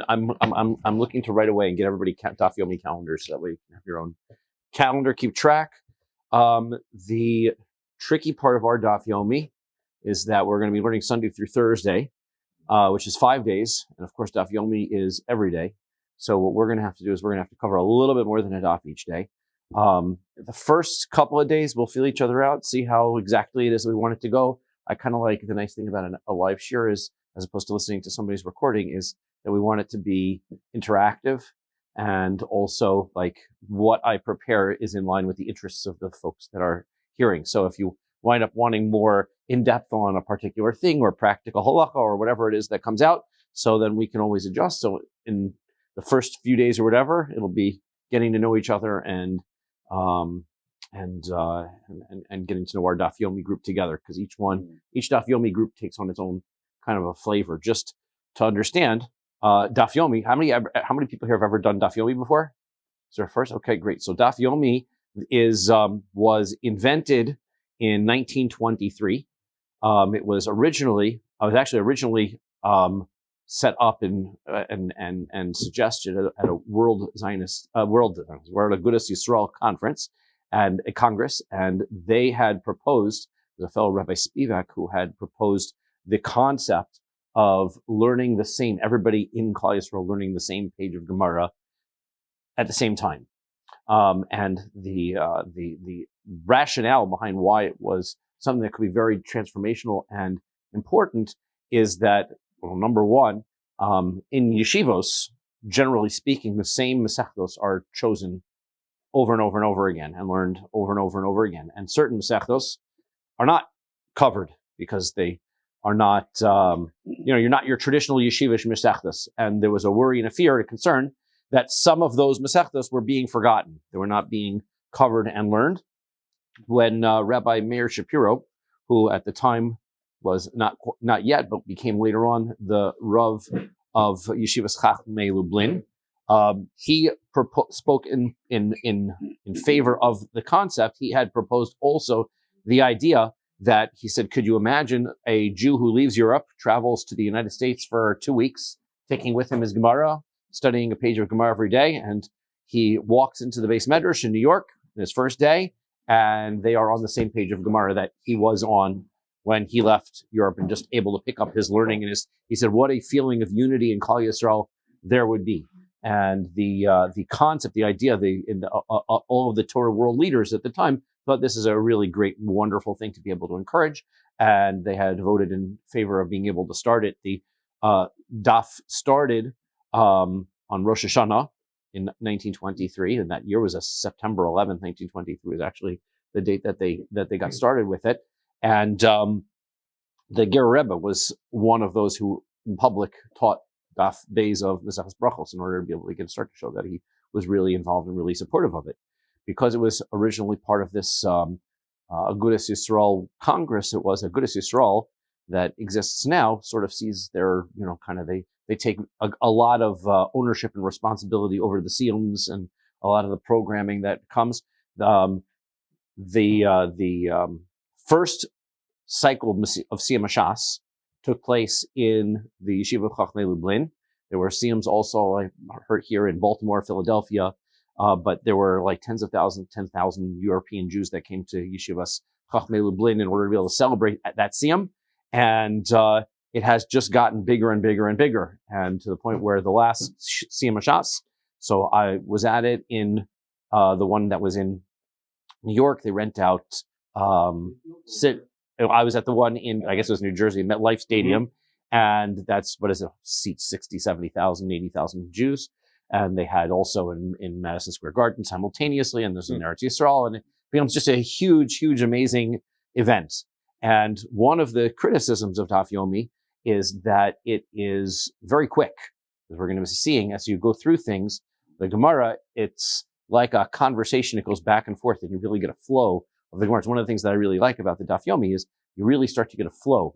I'm looking to right away and get everybody Daf Yomi calendars so that way you can have your own calendar, keep track. The tricky part of our Daf Yomi is that we're going to be learning Sunday through Thursday, which is 5 days, and of course Daf Yomi is every day. So what we're going to have to do is we're going to have to cover a little bit more than a daf each day. The first couple of days we'll feel each other out, see how exactly it is we want it to go. I kind of like the nice thing about a live shiur is, as opposed to listening to somebody's recording, is that we want it to be interactive, and also like what I prepare is in line with the interests of the folks that are hearing. So if you wind up wanting more in-depth on a particular thing or practical halacha or whatever it is that comes out, so then we can always adjust. So in the first few days or whatever, it'll be getting to know each other and getting to know our Daf Yomi group together, because each Daf Yomi group takes on its own kind of a flavor. Just to understand, Daf Yomi, how many people here have ever done Daf Yomi before? Is there first? Okay, great. So Daf Yomi was invented in 1923. It was actually originally set up and suggested at a World Agudas Yisrael conference and a congress, and they had proposed, there's a fellow Rabbi Spivak who had proposed the concept of learning everybody in Kahal Yisrael learning the same page of Gemara at the same time. And the rationale behind why it was something that could be very transformational and important is that, well, number one, in yeshivos, generally speaking, the same mesechtos are chosen over and over and over again and learned over and over and over again. And certain mesechtos are not covered because they are not, you're not your traditional yeshivish mesechtos. And there was a worry and a fear and a concern that some of those mesechtos were being forgotten. They were not being covered and learned. When Rabbi Meir Shapiro, who at the time was not yet, but became later on the Rav of Yeshivas Chachmei Lublin, he spoke in favor of the concept. He had proposed also the idea that, he said, could you imagine a Jew who leaves Europe, travels to the United States for 2 weeks, taking with him his Gemara, studying a page of Gemara every day, and he walks into the Beis Medrash in New York on his first day, and they are on the same page of Gemara that he was on when he left Europe, and just able to pick up his learning. And he said, what a feeling of unity in Kahal Yisrael there would be. And the concept, the idea, all of the Torah world leaders at the time thought this is a really great, wonderful thing to be able to encourage. And they had voted in favor of being able to start it. The DAF started on Rosh Hashanah in 1923, and that year was September 11th, 1923 was actually the date that they got started with it. And the Ger Rebbe was one of those who in public taught Daf Beis of Maseches Brachos in order to be able to start to show that he was really involved and really supportive of it. Because it was originally part of this Agudas Yisrael Congress, it was Agudas Yisrael that exists now, sort of sees their, they take a lot of ownership and responsibility over the siyums and a lot of the programming that comes. The first cycle of Siyum Hashas took place in the Yeshiva Chachmei Lublin. There were Siyums also, I heard, here in Baltimore, Philadelphia, but there were like 10,000 European Jews that came to Yeshivas Chachmei Lublin in order to be able to celebrate at that Siyum. And it has just gotten bigger and bigger and bigger, and to the point where the last Siyum Hashas, so I was at it in the one that was in New York. They rent out I was at the one in, I guess it was New Jersey, MetLife Stadium, and that's, seats 60, 70,000, 80,000 Jews. And they had also in Madison Square Garden simultaneously, and there's in Eretz Yisrael, and it becomes just a huge, huge, amazing event. And one of the criticisms of Daf Yomi is that it is very quick, as we're going to be seeing as you go through things. The Gemara, it's like a conversation. It goes back and forth, and you really get a flow of the Gemara. It's one of the things that I really like about the Daf Yomi is you really start to get a flow.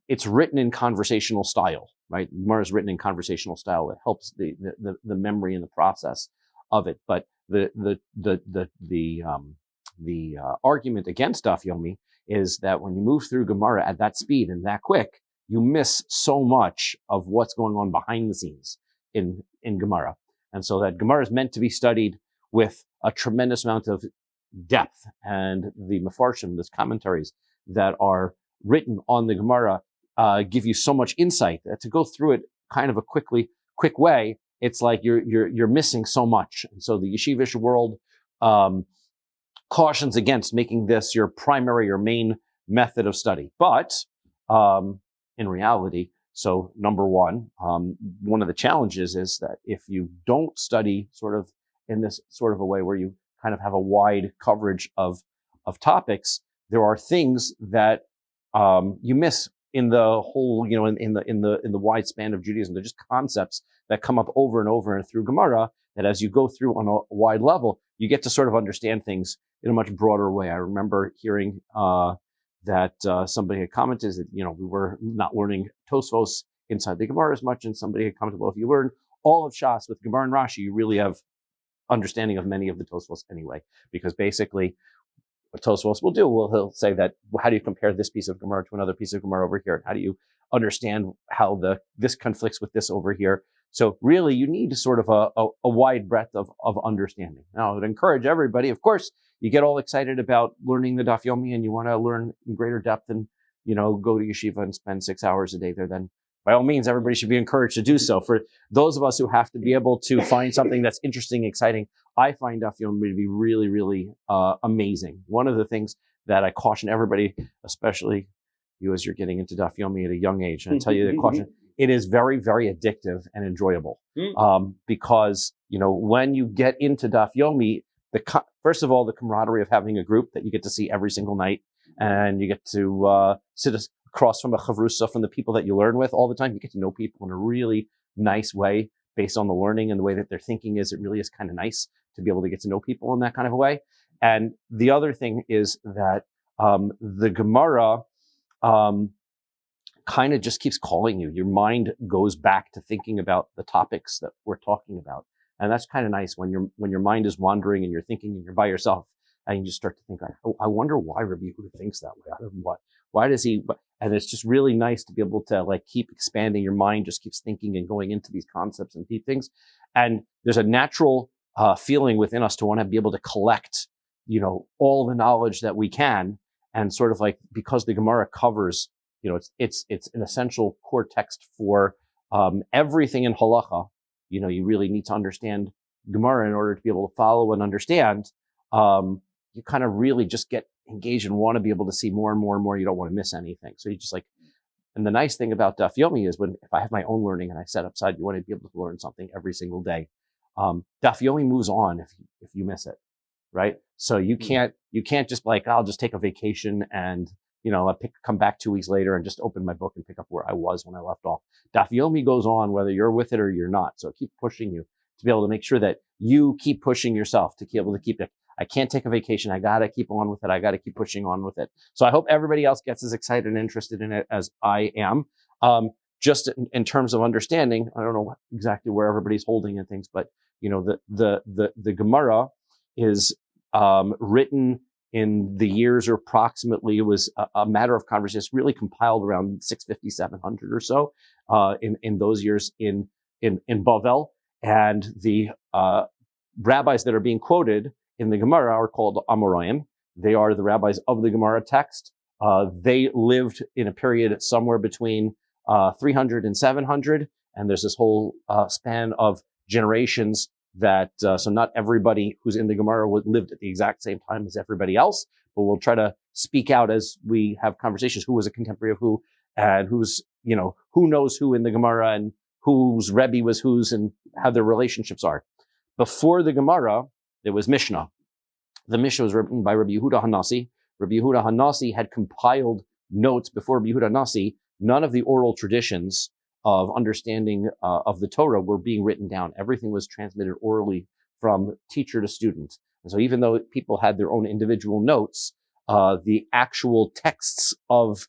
It's written in conversational style, right? Gemara is written in conversational style. It helps the memory and the process of it. But the argument against Daf Yomi is that when you move through Gemara at that speed and that quick, you miss so much of what's going on behind the scenes in Gemara. And so that Gemara is meant to be studied with a tremendous amount of depth, and the Mefarshim, those commentaries that are written on the Gemara, give you so much insight that to go through it kind of a quick way, it's like you're missing so much. And so the yeshivish world cautions against making this your primary or main method of study. But in reality, so number one of the challenges is that if you don't study sort of in this sort of a way where you kind of have a wide coverage of topics, there are things that you miss in the whole, in the wide span of Judaism. They're just concepts that come up over and over and through Gemara, that as you go through on a wide level, you get to sort of understand things in a much broader way. I remember hearing that somebody had commented that, we were not learning Tosfos inside the Gemara as much, and somebody had commented, well, if you learn all of Shas with Gemara and Rashi, you really have understanding of many of the Tosfos anyway, because basically what Tosfos will do, he'll say that, well, how do you compare this piece of Gemara to another piece of Gemara over here? How do you understand how this conflicts with this over here? So really, you need sort of a wide breadth of understanding. Now, I would encourage everybody, of course, you get all excited about learning the Daf Yomi and you want to learn in greater depth and, go to yeshiva and spend 6 hours a day there, then by all means, everybody should be encouraged to do so. For those of us who have to be able to find something that's interesting, exciting, I find Daf Yomi to be really, really amazing. One of the things that I caution everybody, especially you as you're getting into Daf Yomi at a young age, and I tell you the caution, it is very, very addictive and enjoyable. Because, when you get into Daf Yomi, first of all, the camaraderie of having a group that you get to see every single night, and you get to sit across from a chavrusa, from the people that you learn with all the time. You get to know people in a really nice way based on the learning and the way that they're thinking is. It really is kind of nice to be able to get to know people in that kind of a way. And the other thing is that the Gemara kind of just keeps calling you. Your mind goes back to thinking about the topics that we're talking about. And that's kind of nice when your mind is wandering and you're thinking and you're by yourself, and you just start to think, I wonder why Rabbi Yehuda thinks that way. Why does he? And it's just really nice to be able to keep expanding. Your mind just keeps thinking and going into these concepts and deep things. And there's a natural feeling within us to want to be able to collect, all the knowledge that we can. And sort of because the Gemara covers, it's an essential core text for everything in halacha. You really need to understand Gemara in order to be able to follow and understand. You kind of really just get engaged and want to be able to see more and more and more. You don't want to miss anything. So you just and the nice thing about Daf Yomi is if I have my own learning and I set aside, you want to be able to learn something every single day. Daf Yomi moves on if you miss it, right? So you can't just I'll just take a vacation and, come back 2 weeks later and just open my book and pick up where I was when I left off. Daf Yomi goes on whether you're with it or you're not. So keep pushing you to be able to make sure that you keep pushing yourself to be able to keep it. I can't take a vacation. I got to keep on with it. I got to keep pushing on with it. So I hope everybody else gets as excited and interested in it as I am. Just in terms of understanding, I don't know exactly where everybody's holding and things, but the Gemara is written in the years, or approximately, it was a matter of conversation. It's really compiled around 650, 700 or so in those years in Bavel, and the rabbis that are being quoted in the Gemara are called Amoraim. They are the rabbis of the Gemara text. They lived in a period somewhere between 300 and 700, and there's this whole span of generations that, so not everybody who's in the Gemara lived at the exact same time as everybody else, but we'll try to speak out as we have conversations, who was a contemporary of who, and who's, who knows who in the Gemara, and whose Rebbe was whose, and how their relationships are. Before the Gemara, there was Mishnah. The Mishnah was written by Rabbi Yehuda Hanasi. Rabbi Yehuda Hanasi had compiled notes before Rabbi Yehuda Hanasi. None of the oral traditions of understanding of the Torah were being written down. Everything was transmitted orally from teacher to student. And so even though people had their own individual notes, the actual texts of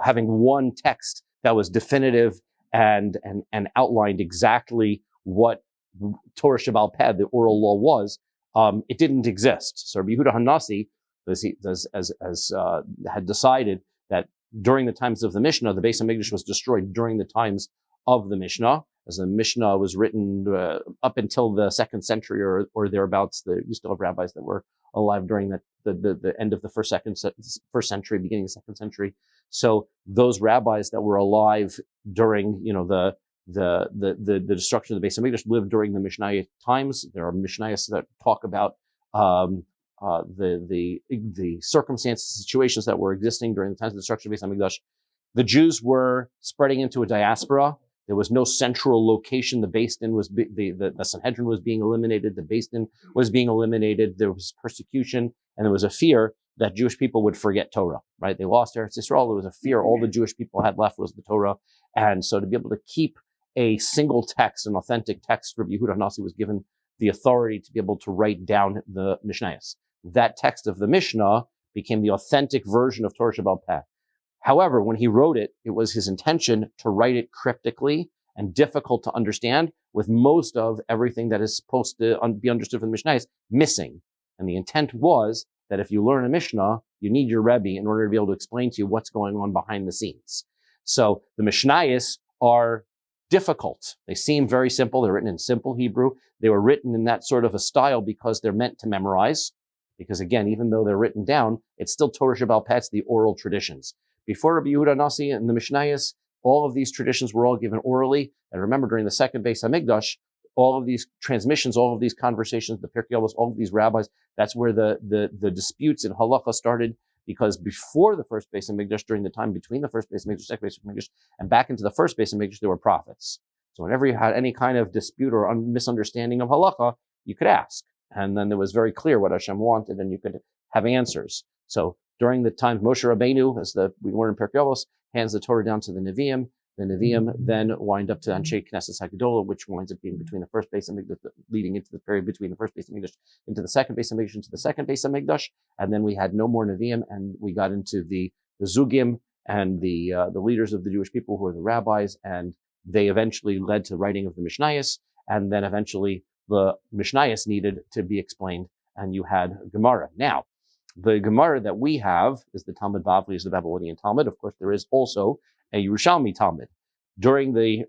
having one text that was definitive and outlined exactly what Torah Shabbal Peh, the oral law, was, it didn't exist. So Rabbi Yehuda Hanasi had decided that during the times of the Mishnah. The Beis HaMikdash was destroyed during the times of the Mishnah, as the Mishnah was written up until the 2nd century or thereabouts. You still have rabbis that were alive during the end of the first century, beginning of the 2nd century. So those rabbis that were alive during, the destruction of the Beis HaMikdash lived during the Mishnah times. There are Mishnayos that talk about the circumstances, situations that were existing during the times of the destruction of the Beis HaMikdash. The Jews were spreading into a diaspora. There was no central location. The Beis Din was, the Sanhedrin was being eliminated. The Beis Din was being eliminated. There was persecution, and there was a fear that Jewish people would forget Torah, right? They lost Eretz Yisrael. There was a fear all the Jewish people had left was the Torah. And so to be able to keep a single text, an authentic text, Rabbi Yehuda Hanasi was given the authority to be able to write down the Mishnayos. That text of the Mishnah became the authentic version of Torah Sheba'al Peh. However, when he wrote it, it was his intention to write it cryptically and difficult to understand, with most of everything that is supposed to be understood from the Mishnayos missing. And the intent was that if you learn a Mishnah, you need your Rebbe in order to be able to explain to you what's going on behind the scenes. So the Mishnayos are difficult. They seem very simple. They're written in simple Hebrew. They were written in that sort of a style because they're meant to memorize. Because again, even though they're written down, it's still Torah Sheba'al Peh, it's the oral traditions. Before Rabbi Yehuda Hanasi and the Mishnayos, all of these traditions were all given orally. And remember, during the second Beis HaMikdash, all of these transmissions, all of these conversations, the Pirkei Avos, all of these rabbis, that's where the disputes in halacha started. Because before the first Beis HaMikdash, during the time between the first Beis HaMikdash, second Beis HaMikdash, and back into the first Beis HaMikdash, there were prophets. So whenever you had any kind of dispute or misunderstanding of halacha, you could ask. And then it was very clear what Hashem wanted, and you could have answers. So during the time Moshe Rabbeinu, we learn in Pirkei Avos, hands the Torah down to the Nevi'im. The Nevi'im then wind up to Anshe Knesset HaGedolah, which winds up being between the first Beis HaMikdash, leading into the period between the first Beis HaMikdash into the second Beis HaMikdash, into the second Beis HaMikdash. And then we had no more Nevi'im, and we got into the Zugim and the leaders of the Jewish people, who were the rabbis, and they eventually led to writing of the Mishnayos, and then eventually the Mishnayos needed to be explained, and you had Gemara. Now, the Gemara that we have is the Talmud Bavli, is the Babylonian Talmud. Of course, there is also a Yerushalmi Talmud. During the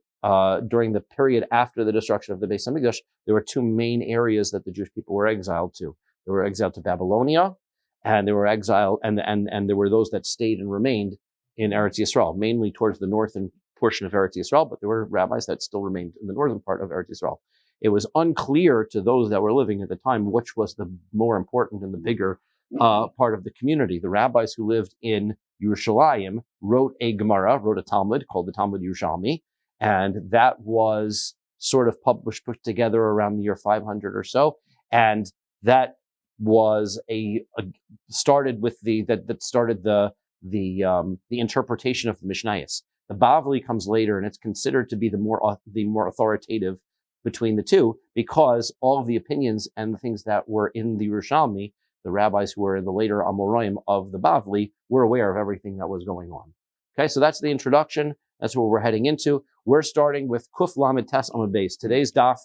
period after the destruction of the Beis HaMikdash, there were two main areas that the Jewish people were exiled to. They were exiled to Babylonia, and they were exiled, and there were those that stayed and remained in Eretz Yisrael, mainly towards the northern portion of Eretz Yisrael, but there were rabbis that still remained in the northern part of Eretz Yisrael. It was unclear to those that were living at the time which was the more important and the bigger part of the community. The rabbis who lived in Yerushalayim wrote a Talmud called the Talmud Yerushalmi, and that was sort of put together around the year 500 or so, and that was started the interpretation of the Mishnayos. The Bavli comes later, and it's considered to be the more authoritative between the two, because all of the opinions and the things that were in the Yerushalmi, the rabbis who were in the later Amoraim of the Bavli were aware of everything that was going on. Okay, so that's the introduction. That's what we're heading into. We're starting with Kuf Lamed Tes Amud Beis. Today's daf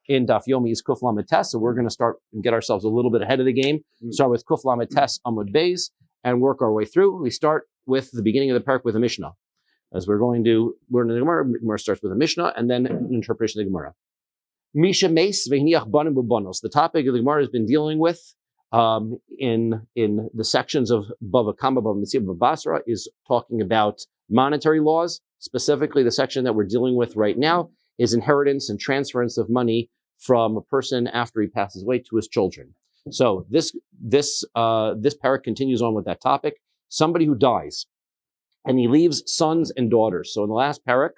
in Daf Yomi is Kuf Lamed Tes, so we're going to start and get ourselves a little bit ahead of the game. Start with Kuf Lamed Tes Amud Beis and work our way through. We start with the beginning of the parak with a Mishnah. As we're going to learn the Gemara starts with a Mishnah and then an interpretation of the Gemara. Misha Meis Vehiniach Banim Bubanos. The topic of the Gemara has been dealing with in the sections of Bava Kama, Bava Metzia, Bava Basra, is talking about monetary laws. Specifically, the section that we're dealing with right now is inheritance and transference of money from a person after he passes away to his children. So this parak continues on with that topic. Somebody who dies and he leaves sons and daughters. So in the last parak,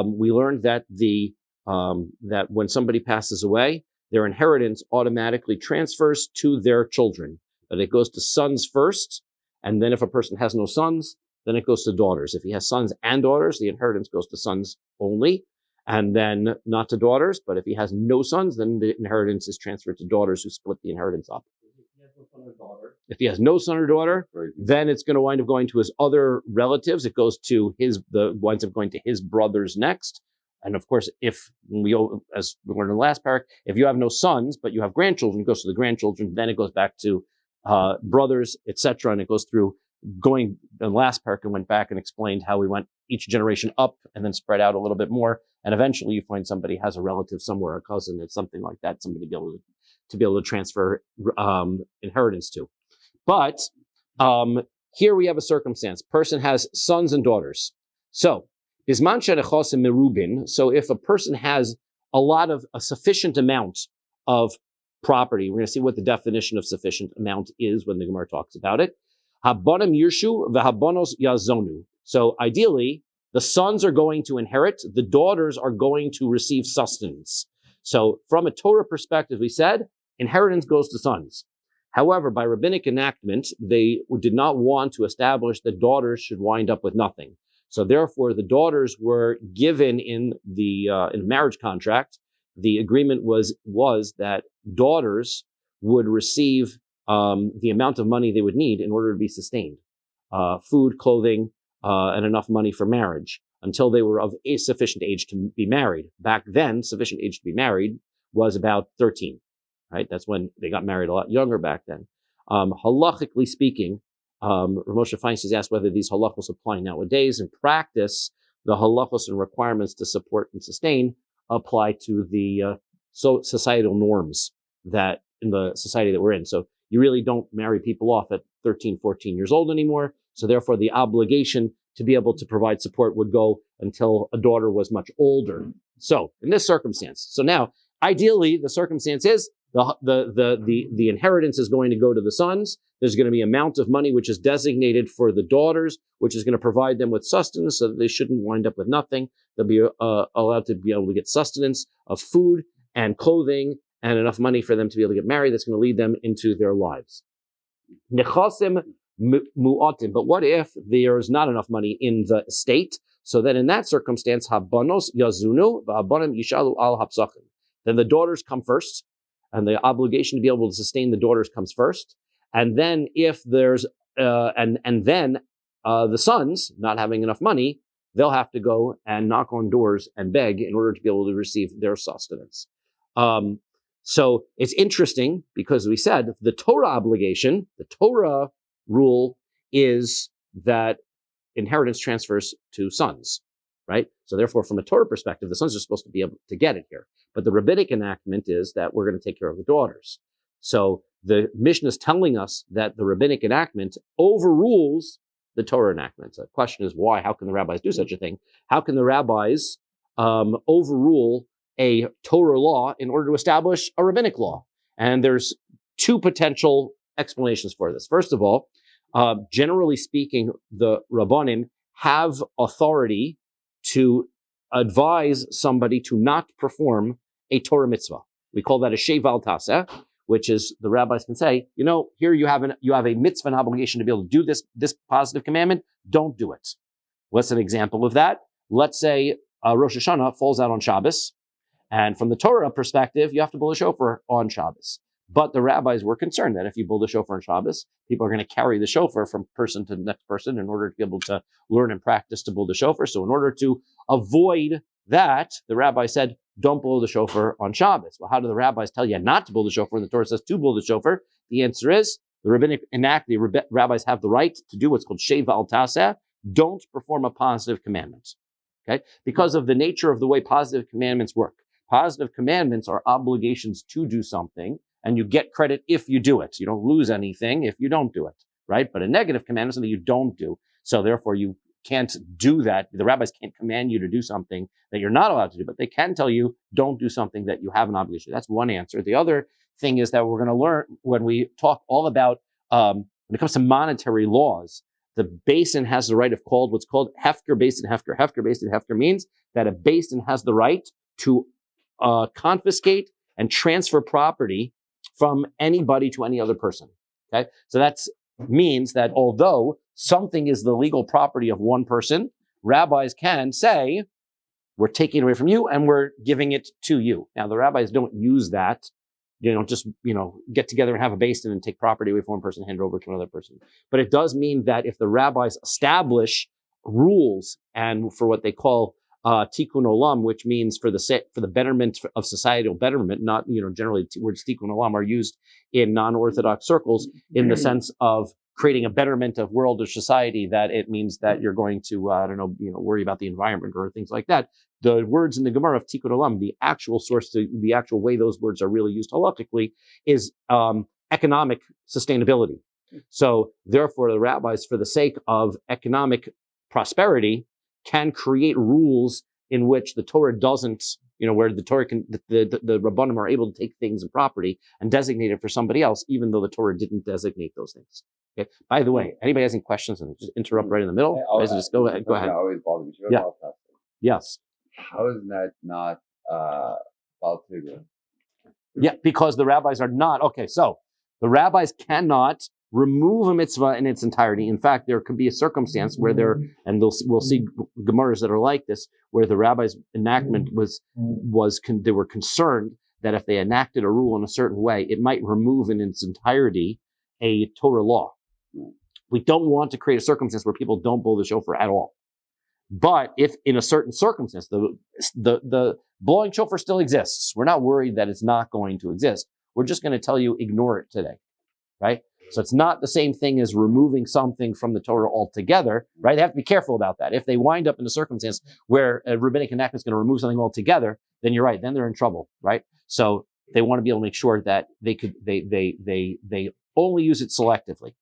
we learned that that when somebody passes away, their inheritance automatically transfers to their children. But it goes to sons first, and then if a person has no sons, then it goes to daughters. If he has sons and daughters, the inheritance goes to sons only, and then not to daughters. But if he has no sons, then the inheritance is transferred to daughters, who split the inheritance up. If he has no son or daughter, then it's going to wind up going to his other relatives. It goes to winds up going to his brothers next. And of course, as we learned in the last parak, if you have no sons, but you have grandchildren, it goes to the grandchildren, then it goes back to brothers, etc., and it goes through going, the last parak went back and explained how we went each generation up and then spread out a little bit more. And eventually you find somebody has a relative somewhere, a cousin, it's something like that, somebody to be able to transfer inheritance to. But here we have a circumstance. Person has sons and daughters. So, so if a person has a sufficient amount of property, we're going to see what the definition of sufficient amount is when the Gemara talks about it. Habonim yirshu v'habonos yazonu. So ideally, the sons are going to inherit, the daughters are going to receive sustenance. So from a Torah perspective, we said, inheritance goes to sons. However, by rabbinic enactment, they did not want to establish that daughters should wind up with nothing. So therefore, the daughters were given in the marriage contract. The agreement was that daughters would receive the amount of money they would need in order to be sustained, food, clothing, and enough money for marriage until they were of a sufficient age to be married. Back then, sufficient age to be married was about 13. Right, that's when they got married a lot younger back then. Halachically speaking, Moshe Feinstein asked whether these halachos apply nowadays. In practice, the halachos and requirements to support and sustain apply to the societal norms that in the society that we're in. So you really don't marry people off at 13, 14 years old anymore. So therefore, the obligation to be able to provide support would go until a daughter was much older. So in this circumstance, so now ideally the circumstance is the inheritance is going to go to the sons. There's going to be an amount of money which is designated for the daughters, which is going to provide them with sustenance so that they shouldn't wind up with nothing. They'll be allowed to be able to get sustenance of food and clothing and enough money for them to be able to get married. That's going to lead them into their lives. Nechasim mu'atim. But what if there's not enough money in the estate? So then in that circumstance, habanos yazunu v'habanim yishalu al hapsachim. Then the daughters come first, and the obligation to be able to sustain the daughters comes first. And then if there's, the sons not having enough money, they'll have to go and knock on doors and beg in order to be able to receive their sustenance. So it's interesting because we said the Torah obligation, the Torah rule is that inheritance transfers to sons, right? So therefore, from a Torah perspective, the sons are supposed to be able to get it here. But the rabbinic enactment is that we're going to take care of the daughters. So the Mishnah is telling us that the rabbinic enactment overrules the Torah enactment. So the question is why? How can the rabbis do such a thing? How can the rabbis overrule a Torah law in order to establish a rabbinic law? And there's two potential explanations for this. First of all, generally speaking, the Rabbanim have authority to advise somebody to not perform a Torah mitzvah. We call that a sheval taseh, which is the rabbis can say, here you have a mitzvah, an obligation to be able to do this positive commandment. Don't do it. What's an example of that? Let's say Rosh Hashanah falls out on Shabbos, and from the Torah perspective, you have to blow the shofar on Shabbos. But the rabbis were concerned that if you blow the shofar on Shabbos, people are going to carry the shofar from person to the next person in order to be able to learn and practice to blow the shofar. So in order to avoid that, the rabbi said, don't blow the shofar on Shabbos. Well, how do the rabbis tell you not to blow the shofar when the Torah says to blow the shofar? The answer is the rabbis have the right to do what's called sheva al taseh. Don't perform a positive commandment. Okay? Because of the nature of the way positive commandments work. Positive commandments are obligations to do something, and you get credit if you do it. You don't lose anything if you don't do it, right? But a negative command is something you don't do. So therefore, you can't do that. The rabbis can't command you to do something that you're not allowed to do, but they can tell you, don't do something that you have an obligation. That's one answer. The other thing is that we're going to learn when we talk all about, when it comes to monetary laws, the basin has the right of what's called hefker basin hefker. Hefker basin hefker means that a basin has the right to confiscate and transfer property from anybody to any other person. Okay, so that means that although something is the legal property of one person, rabbis can say, we're taking it away from you and we're giving it to you. Now, the rabbis don't use that, just get together and have a basin and take property away from one person and hand it over to another person. But it does mean that if the rabbis establish rules and for what they call tikkun olam, which means for the betterment of societal betterment, not, generally words tikkun olam are used in non-Orthodox circles in the sense of creating a betterment of world or society, that it means that you're going to, worry about the environment or things like that. The words in the Gemara of Tikkun Olam, the actual source, the actual way those words are really used halachically is economic sustainability. So therefore, the rabbis, for the sake of economic prosperity, can create rules in which the Torah doesn't, where the Torah can, the Rabbanim are able to take things and property and designate it for somebody else, even though the Torah didn't designate those things. Okay. By the way, anybody has any questions, and just interrupt right in the middle. Just go ahead. Go ahead. Yeah. Yes. How is that not Baltigla? Yeah, because the rabbis are not. Okay, so the rabbis cannot remove a mitzvah in its entirety. In fact, there could be a circumstance where we'll see Gemaras that are like this, where the rabbis' enactment they were concerned that if they enacted a rule in a certain way, it might remove in its entirety a Torah law. We don't want to create a circumstance where people don't blow the shofar at all. But if in a certain circumstance, the blowing shofar still exists, we're not worried that it's not going to exist. We're just going to tell you, ignore it today, right? So it's not the same thing as removing something from the Torah altogether, right? They have to be careful about that. If they wind up in a circumstance where a rabbinic enactment is going to remove something altogether, then you're right. Then they're in trouble, right? So they want to be able to make sure that they only use it selectively.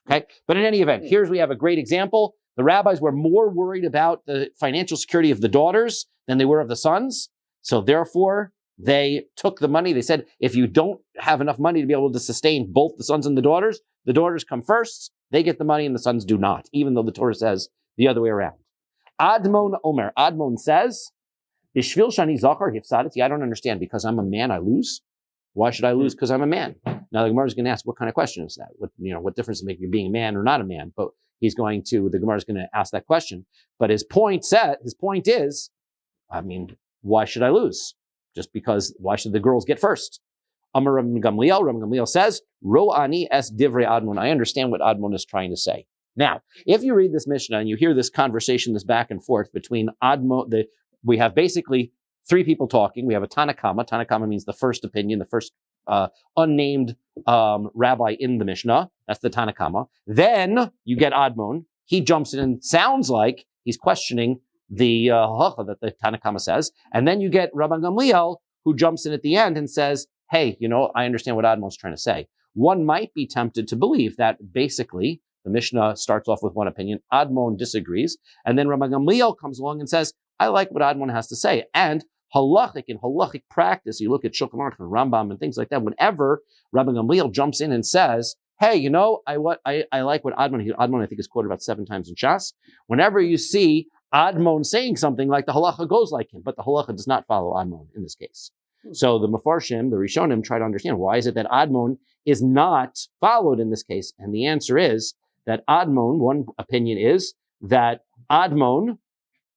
Okay. But in any event, we have a great example. The rabbis were more worried about the financial security of the daughters than they were of the sons. So therefore, they took the money. They said, if you don't have enough money to be able to sustain both the sons and the daughters come first. They get the money and the sons do not, even though the Torah says the other way around. Admon Omer. Admon says, Bishvil shani zachar hifsadati. I don't understand. Because I'm a man, I lose. Why should I lose? Because I'm a man. Now the Gemara is going to ask, what kind of question is that? What difference does it make you being a man or not a man? But the Gemara is going to ask that question. But his point is, why should I lose? Just because, why should the girls get first? Amar Rabbi Gamliel says, Ro ani es divrei Admon. I understand what Admon is trying to say. Now, if you read this Mishnah and you hear this conversation, this back and forth between Admon, we have basically three people talking. We have a Tanakama. Tanakama means the first opinion, the first unnamed rabbi in the Mishnah. That's the Tanakama. Then you get Admon. He jumps in and sounds like he's questioning the halacha that the Tanakama says. And then you get Rabbi Gamliel, who jumps in at the end and says, hey, I understand what Admon's trying to say. One might be tempted to believe that basically the Mishnah starts off with one opinion, Admon disagrees, and then Rabbi Gamliel comes along and says, I like what Admon has to say. And in halachic practice, you look at Shulchan Aruch and Rambam and things like that, whenever Rabbi Gamliel jumps in and says, hey, I like what Admon, I think is quoted about 7 times in Shas. Whenever you see Admon saying something, like the halacha goes like him, but the halacha does not follow Admon in this case. So the Mefarshim, the Rishonim, try to understand, why is it that Admon is not followed in this case? And the answer is that Admon, one opinion is that Admon,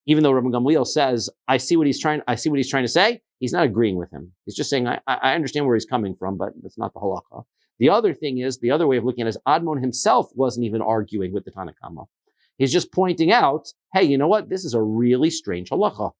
even though Rabbi Gamliel says, I see what he's trying to say, he's not agreeing with him. He's just saying, I understand where he's coming from, but that's not the halacha. The other thing is, the other way of looking at it is Admon himself wasn't even arguing with the Tanakama. He's just pointing out, hey, you know what? This is a really strange halacha.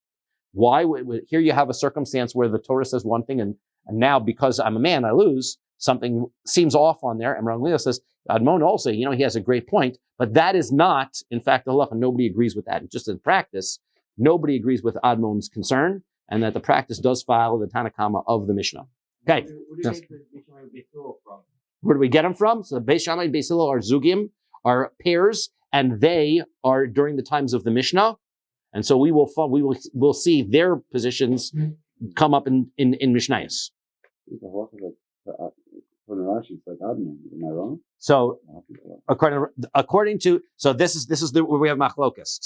Why here you have a circumstance where the Torah says one thing, and now because I'm a man, I lose. Something seems off on there. And Rabbi Gamliel says, Admon also, he has a great point, but that is not, in fact, the halacha. Nobody agrees with that. Just in practice, nobody agrees with Admon's concern, and that the practice does follow the Tanakama of the Mishnah. Okay. Where do we get them from? So the Beis Shammai and Beis Hillel are zugim, are pairs, and they are during the times of the Mishnah. And so we'll see their positions come up in Mishnayos. Am I wrong? So according to this is where we have machlokas.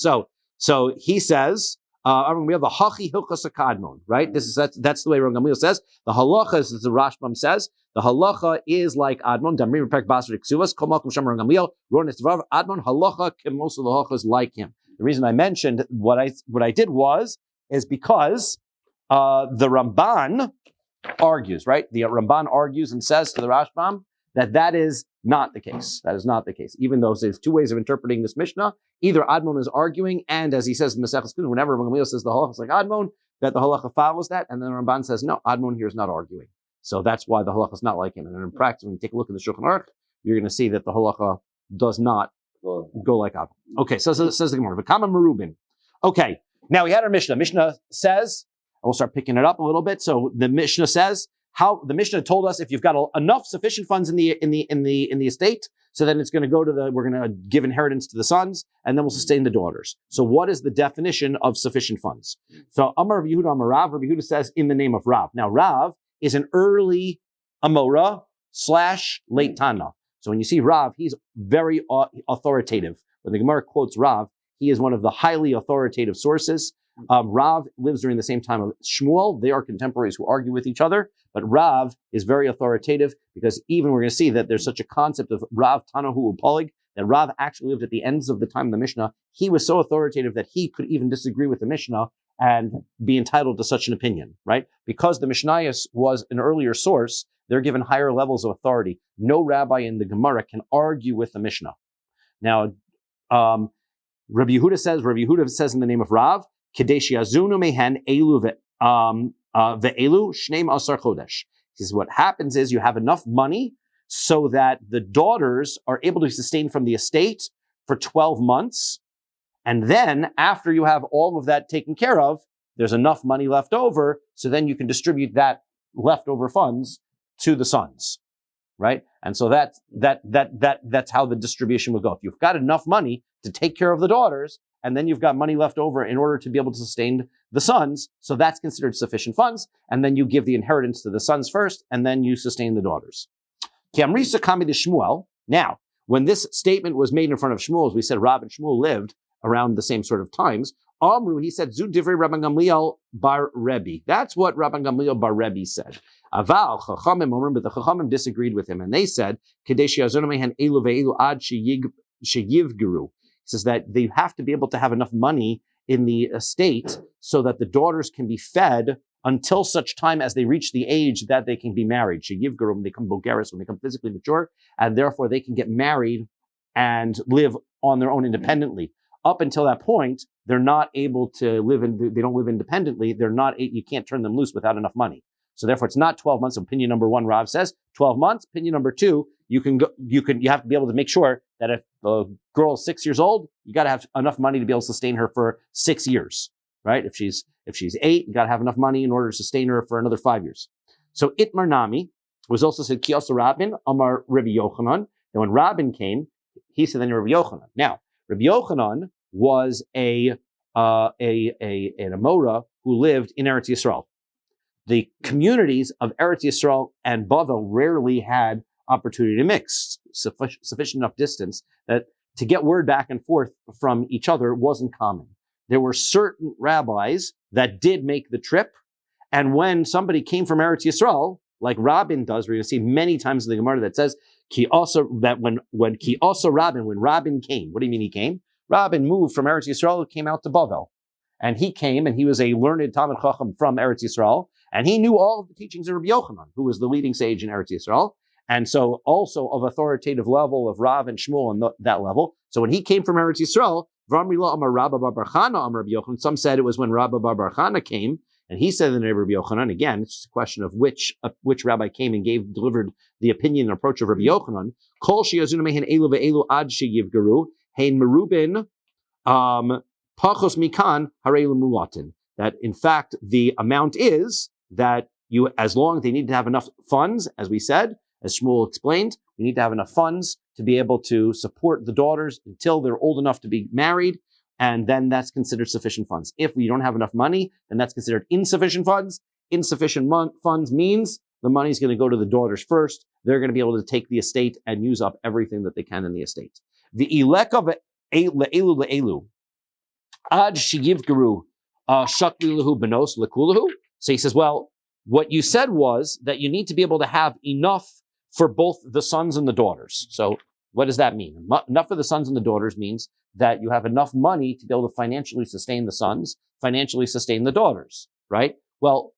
So he says we have the hachi hilchos kadmon, right? That's the way Rabbi Gamliel says. The halacha, as the Rashbam says, the halacha is like Admon. Damrim perek Basra ksuvas kol makom sham Rabbi Gamliel ronis dvav Admon halacha kemos halacha is like him. The reason I mentioned what I did is because the Ramban argues, right? The Ramban argues and says to the Rashbam that is not the case. That is not the case. Even though there's two ways of interpreting this Mishnah, either Admon is arguing, and as he says in Maseches Kedushin, whenever Rabbi Gamliel says the halacha is like Admon, that the halacha follows that, and then the Ramban says no, Admon here is not arguing. So that's why the halacha is not like him. And in practice, when you take a look at the Shulchan Aruch, you're going to see that the halacha does not Well, go like up. Okay, so says the Gemara. V'kama merubin. Okay, now we had our Mishnah. Mishnah says, and we'll start picking it up a little bit. So the Mishnah says how the Mishnah told us if you've got enough sufficient funds in the estate, so then it's going to go to we're going to give inheritance to the sons, and then we'll sustain the daughters. So what is the definition of sufficient funds? So Amar Rabbi Yehuda Amar Rav. Rabbi Yehuda says in the name of Rav. Now Rav is an early Amora / late Tana. So when you see Rav, he's very authoritative. When the Gemara quotes Rav, he is one of the highly authoritative sources. Rav lives during the same time of Shmuel. They are contemporaries who argue with each other, but Rav is very authoritative because even we're going to see that there's such a concept of Rav Tanahu Upolig, that Rav actually lived at the ends of the time of the Mishnah. He was so authoritative that he could even disagree with the Mishnah and be entitled to such an opinion, right? Because the Mishnayos was an earlier source, they're given higher levels of authority. No rabbi in the Gemara can argue with the Mishnah. Now, Rabbi Yehuda says in the name of Rav, Kadesh Yazunu Mehen Elu Ve'elu Shneim Asar Chodesh. He says what happens is you have enough money so that the daughters are able to be sustained from the estate for 12 months. And then after you have all of that taken care of, there's enough money left over. So then you can distribute that leftover funds to the sons, right? And so that's how the distribution would go. If you've got enough money to take care of the daughters, and then you've got money left over in order to be able to sustain the sons, so that's considered sufficient funds, and then you give the inheritance to the sons first, and then you sustain the daughters. Kiamrisa kami de Shmuel. Now, when this statement was made in front of Shmuel, as we said, Rav and Shmuel lived around the same sort of times. Amru, he said, Zu divrei Rabban Gamliel bar Rebbe. That's what Rabban Gamliel bar Rebbe said. Aval chachamim omrim, but the chachamim disagreed with him, and they said, Kadesh yazonu mehen elu ve'elu ad sheyivgeru. He says that they have to be able to have enough money in the estate so that the daughters can be fed until such time as they reach the age that they can be married. Sheyivgeru, when they become bogeris, when they become physically mature, and therefore they can get married and live on their own independently. Up until that point, they're not able to live they don't live independently. You can't turn them loose without enough money. So therefore, it's not 12 months. Opinion number one, Rav says 12 months. Opinion number two, you have to be able to make sure that if a girl is 6 years old, you got to have enough money to be able to sustain her for 6 years, right? If she's 8, you got to have enough money in order to sustain her for another 5 years. So Itmar Nami was also said Kiyasa Rabin Amar Rabbi Yochanan. And when Rabin came, he said then Rabbi Yochanan. Now Rabbi Yochanan was an Amora who lived in Eretz Yisrael. The communities of Eretz Yisrael and Bava rarely had opportunity to mix, sufficient enough distance that to get word back and forth from each other wasn't common. There were certain rabbis that did make the trip, and when somebody came from Eretz Yisrael, like Rabin does, we're going to see many times in the Gemara that says, when Rabin came, what do you mean he came? Rabin moved from Eretz Yisrael, came out to Bavel. And he came, and he was a learned Talmid Chacham from Eretz Yisrael, and he knew all of the teachings of Rabbi Yochanan, who was the leading sage in Eretz Yisrael, and so also of authoritative level of Rav and Shmuel on that level. So when he came from Eretz Yisrael, some said it was when Rabba bar Chana came, and he said in Rabbi Yochanan, again, it's just a question of which rabbi came and delivered the opinion and approach of Rabbi Yochanan. Kol sheyazunu mehen elu ve'elu ad sheyivgeru hein merubin pachos mikan harei lemulatin. That in fact the amount is that you, as long as they need to have enough funds, as we said, as Shmuel explained, we need to have enough funds to be able to support the daughters until they're old enough to be married, and then that's considered sufficient funds. If we don't have enough money, then that's considered insufficient funds. Insufficient funds means the money's going to go to the daughters first. They're going to be able to take the estate and use up everything that they can in the estate. The ileka le'elu le'elu ad sheyivgeru shaklilahu benos lekulahu. So he says, well, what you said was that you need to be able to have enough for both the sons and the daughters. So what does that mean? Enough for the sons and the daughters means that you have enough money to be able to financially sustain the sons, financially sustain the daughters, right? Well,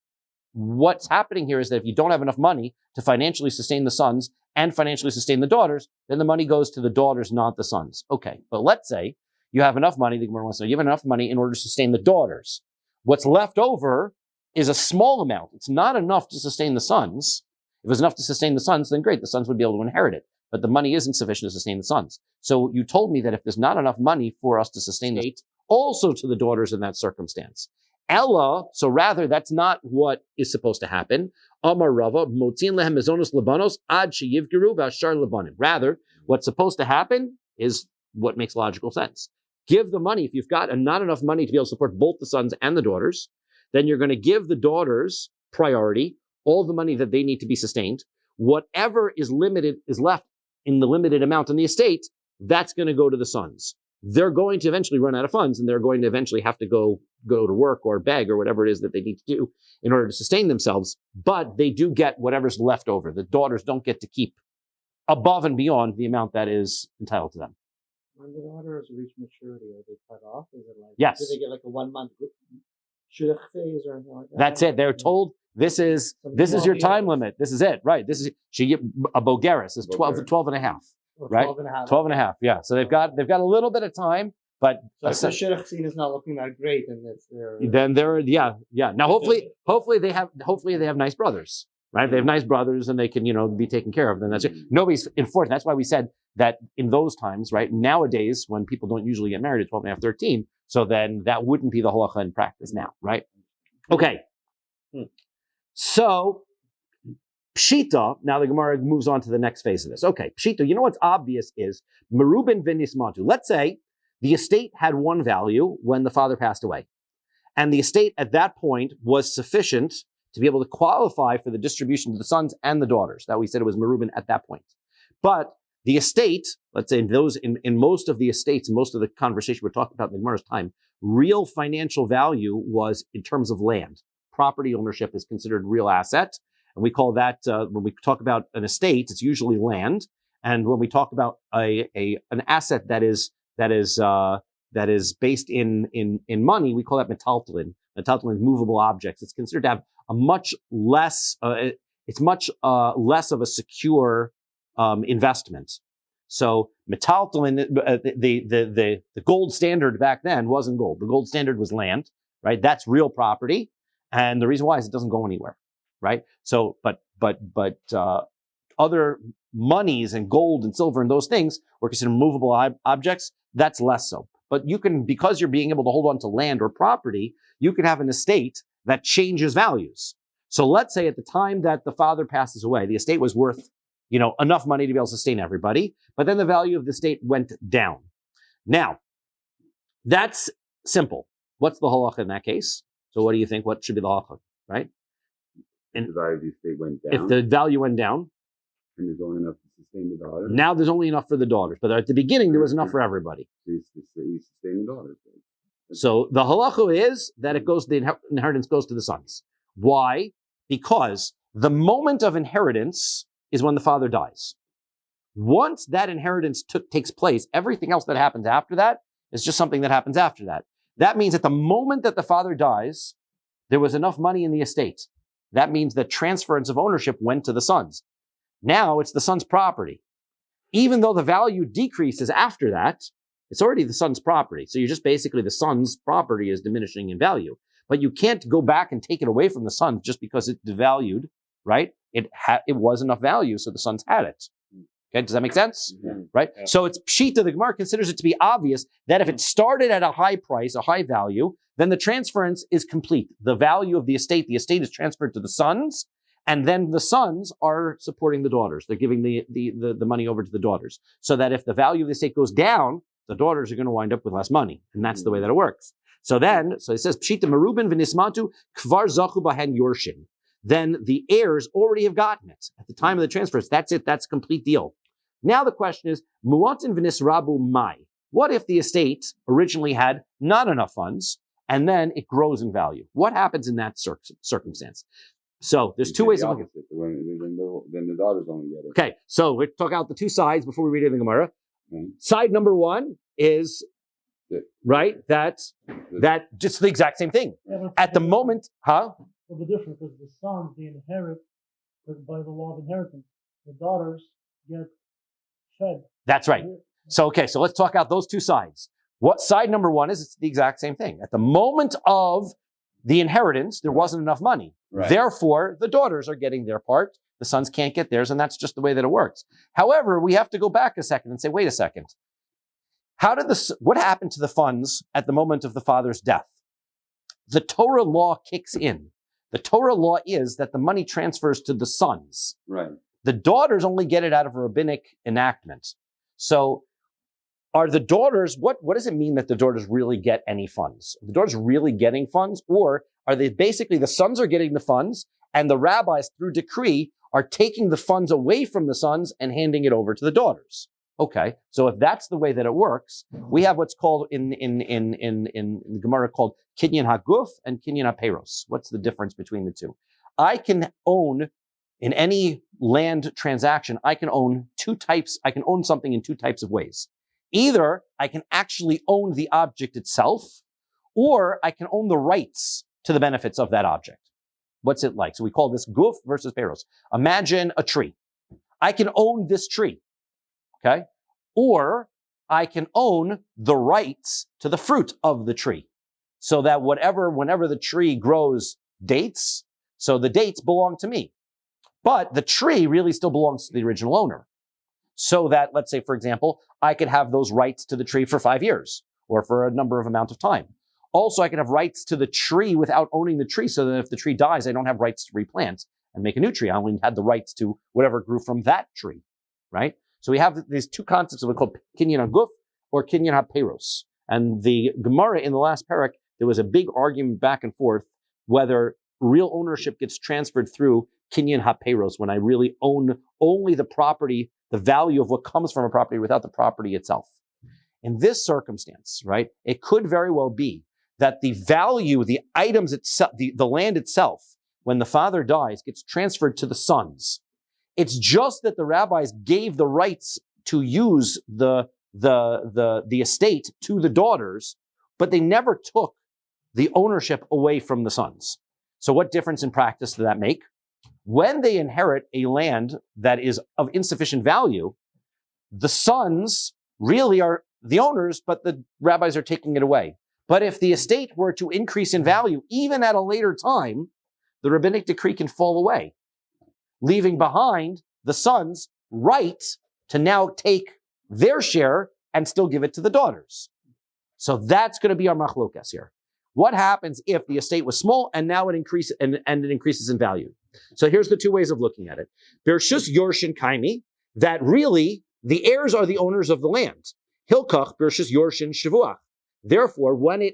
what's happening here is that if you don't have enough money to financially sustain the sons and financially sustain the daughters, then the money goes to the daughters, not the sons. Okay, but let's say you have enough money, the Gemara wants to know, you have enough money in order to sustain the daughters. What's left over is a small amount. It's not enough to sustain the sons. If it was enough to sustain the sons, then great, the sons would be able to inherit it. but the money isn't sufficient to sustain the sons. So you told me that if there's not enough money for us to sustain the estate, also to the daughters in that circumstance. Ella, so rather, that's not what is supposed to happen. Amar Rava, motzin lehem mezonos labanos ad sheyivgeru v'ashar labanim. Rather, what's supposed to happen is what makes logical sense. Give the money. If you've got not enough money to be able to support both the sons and the daughters, then you're going to give the daughters priority, all the money that they need to be sustained. Whatever is left in the limited amount in the estate, that's going to go to the sons. They're going to eventually run out of funds, and they're going to eventually have to go to work or beg or whatever it is that they need to do in order to sustain themselves. But they do get whatever's left over. The daughters don't get to keep above and beyond the amount that is entitled to them. When the daughters reach maturity, are they cut off? Is it like, yes. Do they get like a 1 month shidduch phase or anything like that? That's it. They're told this is your time limit. This is it, right? This is a bogeris is 12 and a half. Right? 12 and a half. Yeah. So they've got a little bit of time, but so if the shidduch scene is not looking that great, and then they're Now hopefully they have nice brothers, right? They have nice brothers and they can, be taken care of. Then that's it. Nobody's enforced. That's why we said that in those times, right? Nowadays, when people don't usually get married at 12 and a half, 13, so then that wouldn't be the halacha in practice now, right? Okay. So Pshita, now the Gemara moves on to the next phase of this. Okay, Pshita, what's obvious is Merubin Vinismatu. Let's say the estate had one value when the father passed away. And the estate at that point was sufficient to be able to qualify for the distribution to the sons and the daughters. That we said it was Merubin at that point. But the estate, let's say in most of the estates, most of the conversation we're talking about in the Gemara's time, real financial value was in terms of land. Property ownership is considered real asset. And we call that, when we talk about an estate, it's usually land. And when we talk about an asset that is based in money, we call that metaltalin. Metaltalin is movable objects. It's considered to have a much less, it's much less of a secure investment. So metaltalin, the gold standard back then wasn't gold. The gold standard was land, right? That's real property. And the reason why is it doesn't go anywhere. Right. So, but other monies and gold and silver and those things were considered movable objects. That's less so. But you can, because you're being able to hold on to land or property, you can have an estate that changes values. So let's say at the time that the father passes away, the estate was worth, enough money to be able to sustain everybody, but then the value of the estate went down. Now, that's simple. What's the halacha in that case? So what do you think? What should be the halacha, right? And the value of the estate went down. If the value went down, and there's only enough to sustain the daughters. Now there's only enough for the daughters, but at the beginning there was enough for everybody. You sustain the daughters. So the halacha is that the inheritance goes to the sons. Why? Because the moment of inheritance is when the father dies. Once that inheritance takes place, everything else that happens after that is just something that happens after that. That means at the moment that the father dies, there was enough money in the estate. That means that transference of ownership went to the sons. Now it's the son's property. Even though the value decreases after that, it's already the son's property. So you're just basically the son's property is diminishing in value. But you can't go back and take it away from the sons just because it devalued, right? It was enough value, so the sons had it. Okay, does that make sense? Mm-hmm. Right? Yeah. So it's Pshita, the Gemara considers it to be obvious that if it started at a high price, a high value, then the transference is complete. The value of the estate is transferred to the sons, and then the sons are supporting the daughters. They're giving the money over to the daughters. So that if the value of the estate goes down, the daughters are going to wind up with less money. And that's the way that it works. So it says, Pshita Merubin v'nismatu kvar zachu bahen yorshin. Then the heirs already have gotten it at the time of the transfers. That's it. That's a complete deal. Now the question is, muatin v'nisrabu mai. What if the estate originally had not enough funds and then it grows in value? What happens in that circumstance? So there's two ways of looking at it. Then the daughters only get it. Okay, so we talk out the two sides before we read it in the Gemara. Mm-hmm. Side number one is, right, that just the exact same thing. Yeah, At the moment, Well, the difference is the sons, they inherit by the law of inheritance. The daughters get fed. That's right. So let's talk out those two sides. What side number one is, it's the exact same thing. At the moment of the inheritance, there wasn't enough money. Right. Therefore, the daughters are getting their part. The sons can't get theirs, and that's just the way that it works. However, we have to go back a second and say, wait a second. What happened to the funds at the moment of the father's death? The Torah law kicks in. The Torah law is that the money transfers to the sons. Right. The daughters only get it out of a rabbinic enactment. So are the daughters, what does it mean that the daughters really get any funds? Are the daughters really getting funds? Or are they basically, the sons are getting the funds and the rabbis through decree are taking the funds away from the sons and handing it over to the daughters? Okay, so if that's the way that it works, we have what's called in the Gemara called Kinyan HaGuf and Kinyan HaPeiros. What's the difference between the two? I can own, in any land transaction, I can own something in two types of ways. Either I can actually own the object itself, or I can own the rights to the benefits of that object. What's it like? So we call this Guf versus Peiros. Imagine a tree. I can own this tree. Okay? Or I can own the rights to the fruit of the tree. So that whenever the tree grows dates, so the dates belong to me. But the tree really still belongs to the original owner. So that, let's say, for example, I could have those rights to the tree for 5 years or for a number of amount of time. Also, I can have rights to the tree without owning the tree, so that if the tree dies, I don't have rights to replant and make a new tree. I only had the rights to whatever grew from that tree, right? So we have these two concepts of what we call Kinyan HaGuf or Kinyan HaPeiros. And the Gemara in the last parak, there was a big argument back and forth whether real ownership gets transferred through Kinyan HaPeiros, when I really own only the property, the value of what comes from a property without the property itself. In this circumstance, right, it could very well be that the value, the items itself, the land itself, when the father dies, gets transferred to the sons. It's just that the rabbis gave the rights to use the estate to the daughters, but they never took the ownership away from the sons. So what difference in practice does that make? When they inherit a land that is of insufficient value, the sons really are the owners, but the rabbis are taking it away. But if the estate were to increase in value, even at a later time, the rabbinic decree can fall away, leaving behind the sons' right to now take their share and still give it to the daughters. So that's going to be our machlokas here. What happens if the estate was small and now it increases and it increases in value? So here's the two ways of looking at it. Bershus Yorshin Kaimi, that really the heirs are the owners of the land. Hilkach Bershus Yorshin Shavuach. Therefore, when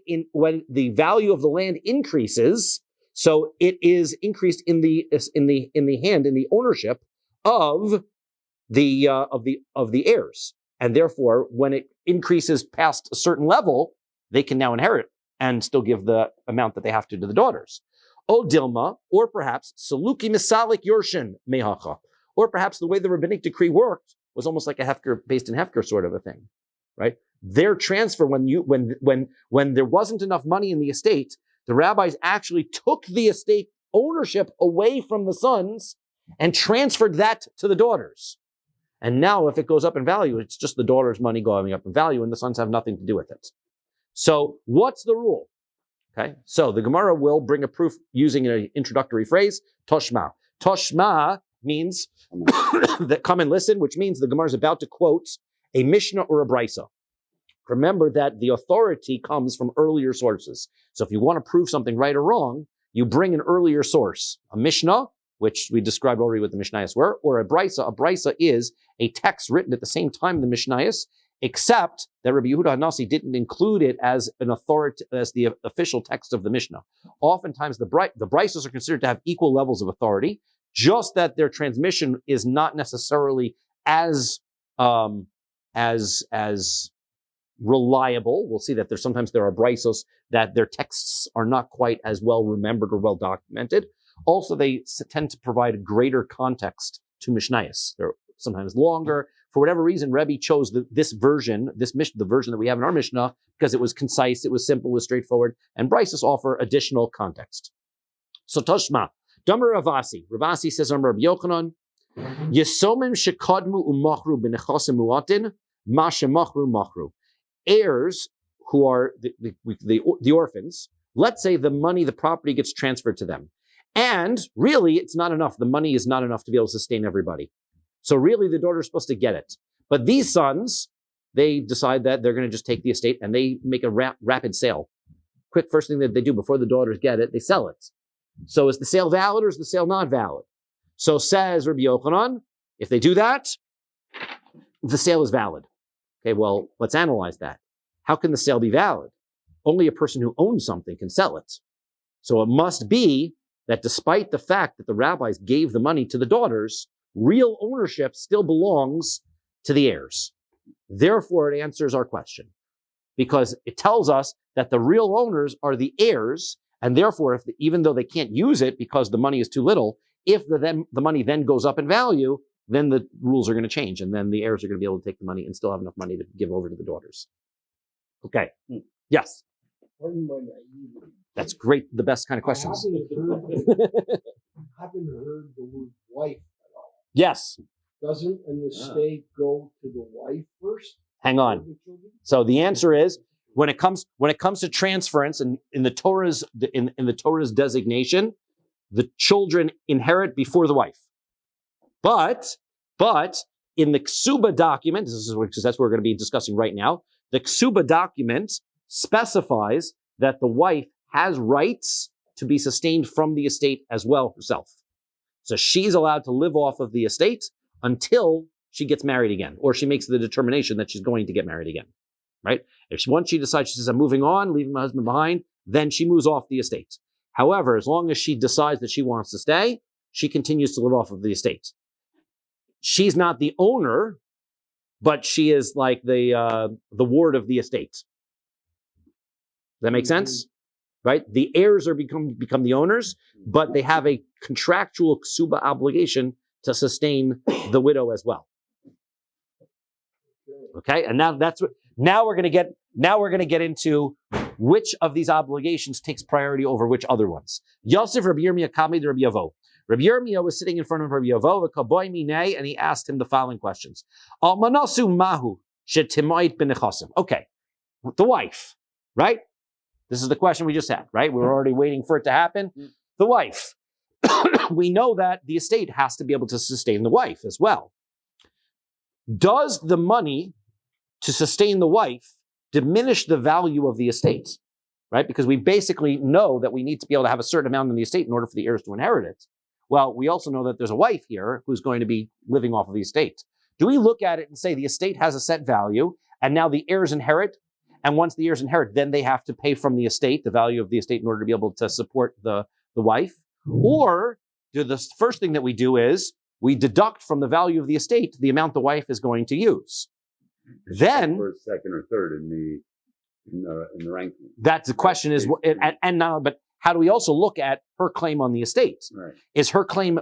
the value of the land increases, so it is increased in the ownership of the heirs, and therefore, when it increases past a certain level, they can now inherit and still give the amount that they have to the daughters. O Dilma, or perhaps Saluki Misalik Yorshin Mehacha, or perhaps the way the rabbinic decree worked was almost like a Hefker based in Hefker sort of a thing, right? Their transfer when there wasn't enough money in the estate, the rabbis actually took the estate ownership away from the sons and transferred that to the daughters. And now if it goes up in value, it's just the daughter's money going up in value and the sons have nothing to do with it. So what's the rule? Okay, so the Gemara will bring a proof using an introductory phrase, Toshma. Toshma means that come and listen, which means the Gemara is about to quote a Mishnah or a Brisa. Remember that the authority comes from earlier sources. So if you want to prove something right or wrong, you bring an earlier source. A Mishnah, which we described already what the Mishnayos were, or a Brisa. A Brisa is a text written at the same time the Mishnayos, except that Rabbi Yehuda HaNasi didn't include it as an authority, as the official text of the Mishnah. Oftentimes the Brisos are considered to have equal levels of authority, just that their transmission is not necessarily as reliable. We'll see that sometimes there are Brisos that their texts are not quite as well remembered or well documented. Also, they tend to provide greater context to Mishnayos. They're sometimes longer. For whatever reason, Rebbe chose this version, the version that we have in our Mishnah, because it was concise, it was simple, it was straightforward, and Brisos offer additional context. So Toshma, Damar Ravasi. Ravasi says on Rabbi Yochanan, Yesomim shekadmu umachru b'nechasim muatin, ma shemachru machru. Heirs who are the orphans, let's say the property gets transferred to them. And really, it's not enough. The money is not enough to be able to sustain everybody. So really, the daughter's supposed to get it. But these sons, they decide that they're going to just take the estate and they make a rapid sale. Quick, first thing that they do before the daughters get it, they sell it. So is the sale valid or is the sale not valid? So says Rabbi Yochanan, if they do that, the sale is valid. Okay, well, let's analyze that. How can the sale be valid? Only a person who owns something can sell it. So it must be that despite the fact that the rabbis gave the money to the daughters, real ownership still belongs to the heirs. Therefore, it answers our question. Because it tells us that the real owners are the heirs, and therefore, even though they can't use it because the money is too little, if the money then goes up in value, then the rules are going to change, and then the heirs are going to be able to take the money and still have enough money to give over to the daughters. Okay. Yes. That's great. The best kind of questions. I haven't heard the word wife at all. Yes. Doesn't an estate go to the wife first? Hang on. So the answer is when it comes to transference and in the Torah's in the Torah's designation, the children inherit before the wife. But in the Ksuba document, because that's what we're going to be discussing right now, the Ksuba document specifies that the wife has rights to be sustained from the estate as well herself. So she's allowed to live off of the estate until she gets married again, or she makes the determination that she's going to get married again, right? Once she decides, she says, I'm moving on, leaving my husband behind, then she moves off the estate. However, as long as she decides that she wants to stay, she continues to live off of the estate. She's not the owner, but she is like the ward of the estate. Does that make sense? Right? The heirs are become the owners, but they have a contractual ksuba obligation to sustain the widow as well. Okay, and now we're going to get into which of these obligations takes priority over which other ones. Yosef Rabbi Yirmiyah Kami to Rabbi Yavo. Rabbi Yirmiyah was sitting in front of Rabbi Yavo, and he asked him the following questions. Mahu okay, the wife, right? This is the question we just had, right? We were already waiting for it to happen. The wife. We know that the estate has to be able to sustain the wife as well. Does the money to sustain the wife diminish the value of the estate, right? Because we basically know that we need to be able to have a certain amount in the estate in order for the heirs to inherit it. Well, we also know that there's a wife here who's going to be living off of the estate. Do we look at it and say the estate has a set value and now the heirs inherit? And once the heirs inherit, then they have to pay from the estate, the value of the estate, in order to be able to support the wife? Or the first thing that we do is we deduct from the value of the estate the amount the wife is going to use. Then, first, second, or third in the ranking. That's the question is, but how do we also look at her claim on the estate? Right. Is her claim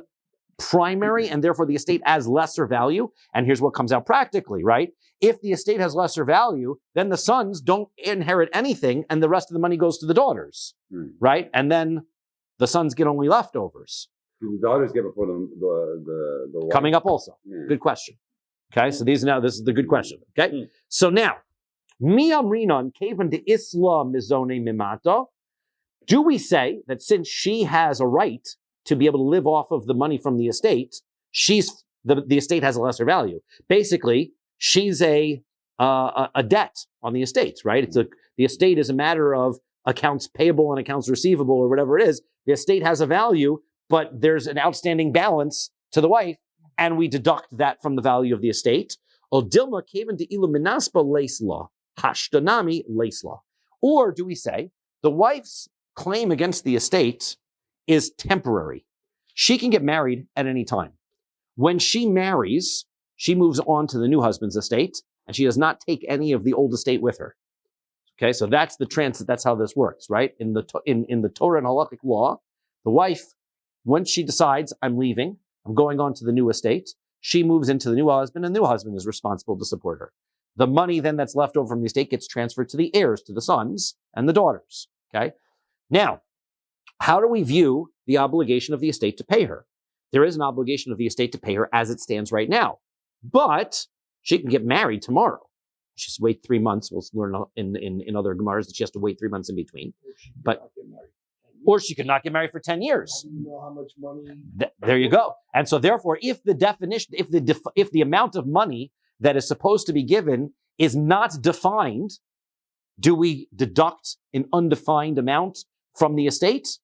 primary and therefore the estate has lesser value? And here's what comes out practically, right? If the estate has lesser value, then the sons don't inherit anything and the rest of the money goes to the daughters, right? And then the sons get only leftovers. The daughters get before the wife. Coming up also. Yeah. Good question. Okay, so this is the good question. Okay, so now, miyam rinon kaven de isla mizone mimata. Do we say that since she has a right to be able to live off of the money from the estate, the estate has a lesser value? Basically, she's a debt on the estate, right? The estate is a matter of accounts payable and accounts receivable or whatever it is. The estate has a value, but there's an outstanding balance to the wife, and we deduct that from the value of the estate. Or do we say the wife's claim against the estate is temporary? She can get married at any time. When she marries, she moves on to the new husband's estate, and she does not take any of the old estate with her. Okay, so that's that's how this works, right? In the Torah and halakhic law, the wife, once she decides, I'm leaving, I'm going on to the new estate, she moves into the new husband, and the new husband is responsible to support her. The money then that's left over from the estate gets transferred to the heirs, to the sons and the daughters. Okay? Now, how do we view the obligation of the estate to pay her? There is an obligation of the estate to pay her as it stands right now, but she can get married tomorrow. She's wait 3 months. We'll learn in other Gemaras that she has to wait 3 months in between. Or she could not get married for 10 years. How do you know how much money? There you go. And so therefore, if the amount of money that is supposed to be given is not defined, do we deduct an undefined amount from the estate?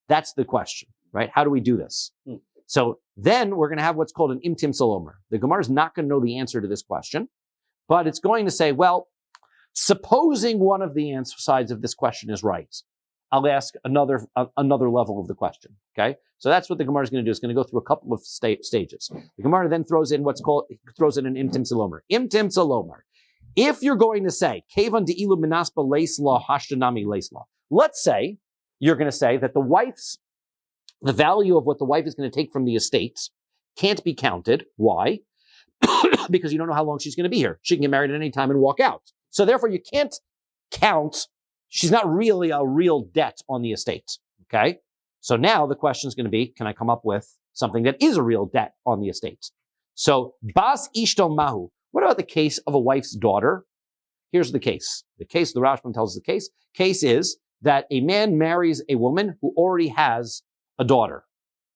That's the question, right? How do we do this? So then we're going to have what's called an imtim salomer. The Gemara is not going to know the answer to this question, but it's going to say, well, supposing one of the sides of this question is right, I'll ask another level of the question. Okay, so that's what the Gemara is going to do. It's going to go through a couple of stages. The Gemara then throws in an imtim salomer. Imtim salomer. If you're going to say kevan deilu minaspa leisla hashtanami leisla, let's say you're going to say that the value of what the wife is going to take from the estate can't be counted. Why? Because you don't know how long she's going to be here. She can get married at any time and walk out. So therefore, you can't count. She's not really a real debt on the estate. Okay? So now the question is going to be, can I come up with something that is a real debt on the estate? So, bas ishto mahu. What about the case of a wife's daughter? Here's the case. The Rashbam tells us the case. Case is that a man marries a woman who already has a daughter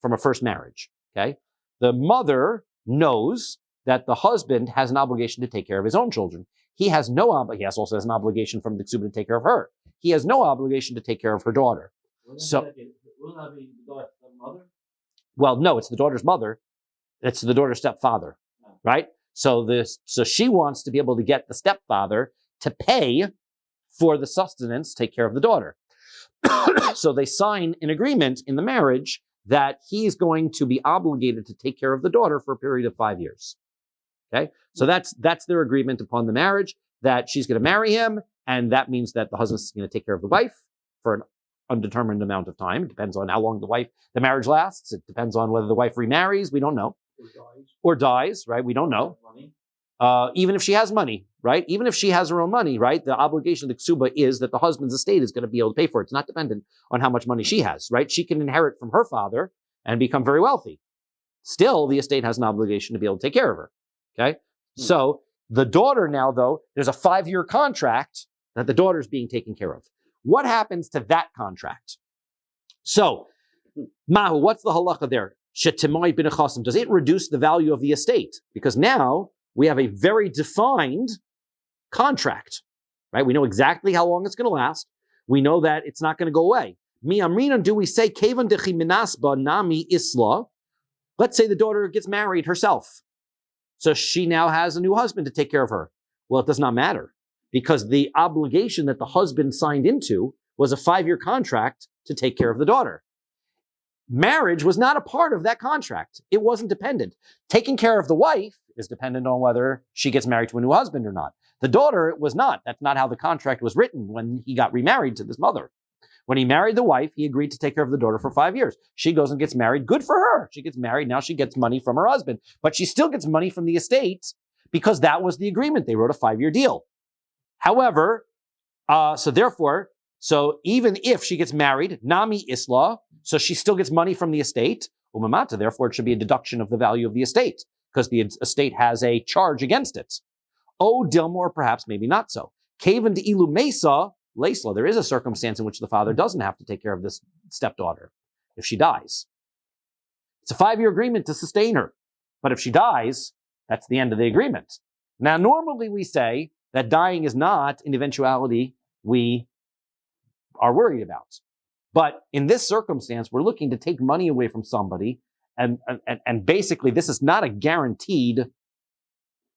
from a first marriage. Okay? The mother knows that the husband has an obligation to take care of his own children. He also has an obligation from the Ksuba to take care of her. He has no obligation to take care of her daughter. Will So, that be the daughter's mother? well, no, it's the daughter's mother. It's the daughter's stepfather, right? So she wants to be able to get the stepfather to pay for the sustenance, take care of the daughter. So they sign an agreement in the marriage that he's going to be obligated to take care of the daughter for a period of 5 years. Okay, so that's their agreement upon the marriage, that she's going to marry him, and that means that the husband's going to take care of the wife for an undetermined amount of time. It depends on how long the marriage lasts. It depends on whether the wife remarries. We don't know. Or dies, right? We don't know. Even if she has money, right? Even if she has her own money, right? The obligation of the ksuba is that the husband's estate is going to be able to pay for it. It's not dependent on how much money she has, right? She can inherit from her father and become very wealthy. Still, the estate has an obligation to be able to take care of her. Okay? So the daughter now, though, there's a 5-year contract that the daughter's being taken care of. What happens to that contract? So, Mahu, what's the halacha there? Does it reduce the value of the estate? Because now we have a very defined contract, right? We know exactly how long it's going to last. We know that it's not going to go away. Mi amrina, do we say kevan dechi minasba nami isla? Let's say the daughter gets married herself. So she now has a new husband to take care of her. Well, it does not matter, because the obligation that the husband signed into was a 5-year contract to take care of the daughter. Marriage was not a part of that contract. It wasn't dependent. Taking care of the wife is dependent on whether she gets married to a new husband or not. The daughter was not. That's not how the contract was written when he got remarried to this mother. When he married the wife, he agreed to take care of the daughter for 5 years. She goes and gets married. Good for her. She gets married. Now she gets money from her husband. But she still gets money from the estate because that was the agreement. They wrote a 5-year deal. However, so even if she gets married, Nami Isla, so she still gets money from the estate, Umamata, therefore it should be a deduction of the value of the estate, because the estate has a charge against it. Oh, Dilmore, perhaps, maybe not so. Kavan de Ilu Mesa, Leisla, there is a circumstance in which the father doesn't have to take care of this stepdaughter if she dies. It's a 5-year agreement to sustain her. But if she dies, that's the end of the agreement. Now, normally we say that dying is not an eventuality we are worried about. But in this circumstance, we're looking to take money away from somebody, and basically this is not a guaranteed.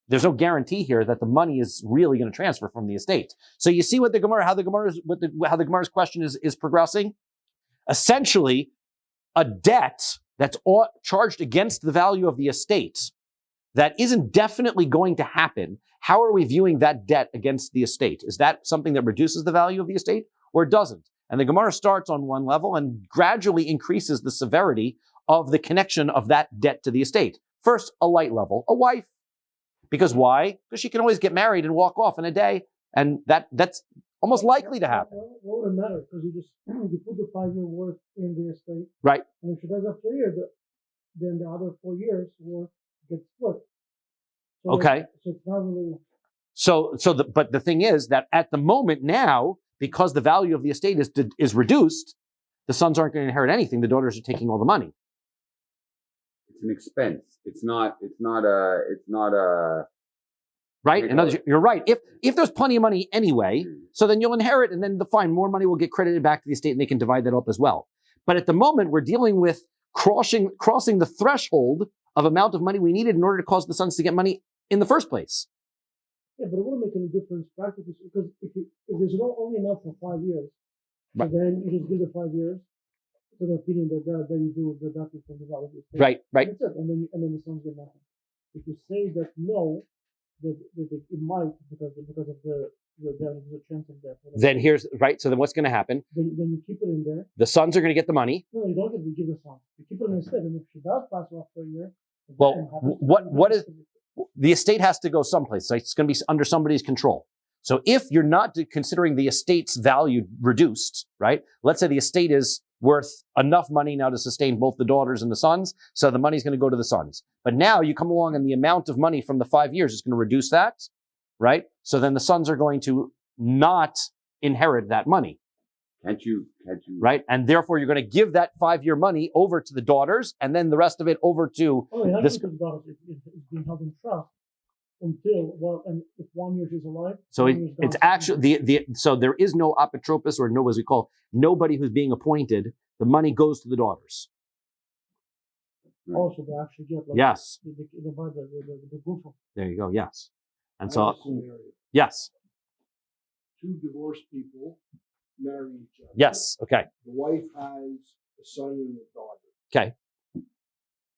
There's no guarantee here that the money is really going to transfer from the estate. So you see what how the Gemara's question is progressing. Essentially, a debt that's charged against the value of the estate that isn't definitely going to happen. How are we viewing that debt against the estate? Is that something that reduces the value of the estate, or it doesn't? And the Gemara starts on one level and gradually increases the severity of the connection of that debt to the estate. First, a light level, a wife. Because why? Because she can always get married and walk off in a day, and that's almost likely to happen. What would it matter? Because you put the 5-year worth in the estate, Right. and if she does after a year, then the other 4 years worth gets split. So Okay. So it's not really. But the thing is that at the moment now, because the value of the estate is reduced, the sons aren't going to inherit anything. The daughters are taking all the money. It's an expense. It's not a. Right? In other words, you're right. If there's plenty of money anyway, so then you'll inherit, and then more money will get credited back to the estate, and they can divide that up as well. But at the moment, we're dealing with crossing the threshold of amount of money we needed in order to cause the sons to get money in the first place. Yeah, but it wouldn't make any difference practically because if there's only enough for 5 years, so Right. then you just give it 5 years. So they're feeding their dad, then you do the deduction from the value of the estate. Right. That's it, and then the sons get nothing. If you say that no, that it might because of there's a chance of death. Then so then what's going to happen? Then you keep it in there. The sons are going to get the money. No, you don't give the son. You keep it in the estate, and if she does pass off for a year, Well, then happens to what is the estate has to go someplace. So it's going to be under somebody's control. So if you're not considering the estate's value reduced, right? Let's say the estate is worth enough money now to sustain both the daughters and the sons, so the money's going to go to the sons. But now you come along and the amount of money from the 5 years is going to reduce that, right? So then the sons are going to not inherit that money. Can't you? Right? And therefore you're going to give that 5-year money over to the daughters and then the rest of it over to this. It's being held in trust until, and if 1 year she's alive. So it's actually, so there is no apotropos or no, as we call, nobody who's being appointed. The money goes to the daughters. Also, they actually get yes. The gufo. There you go. Yes. And I so, have a scenario. yes. Two divorced people marry each other. Yes. Okay. The wife has a son and a daughter. Okay.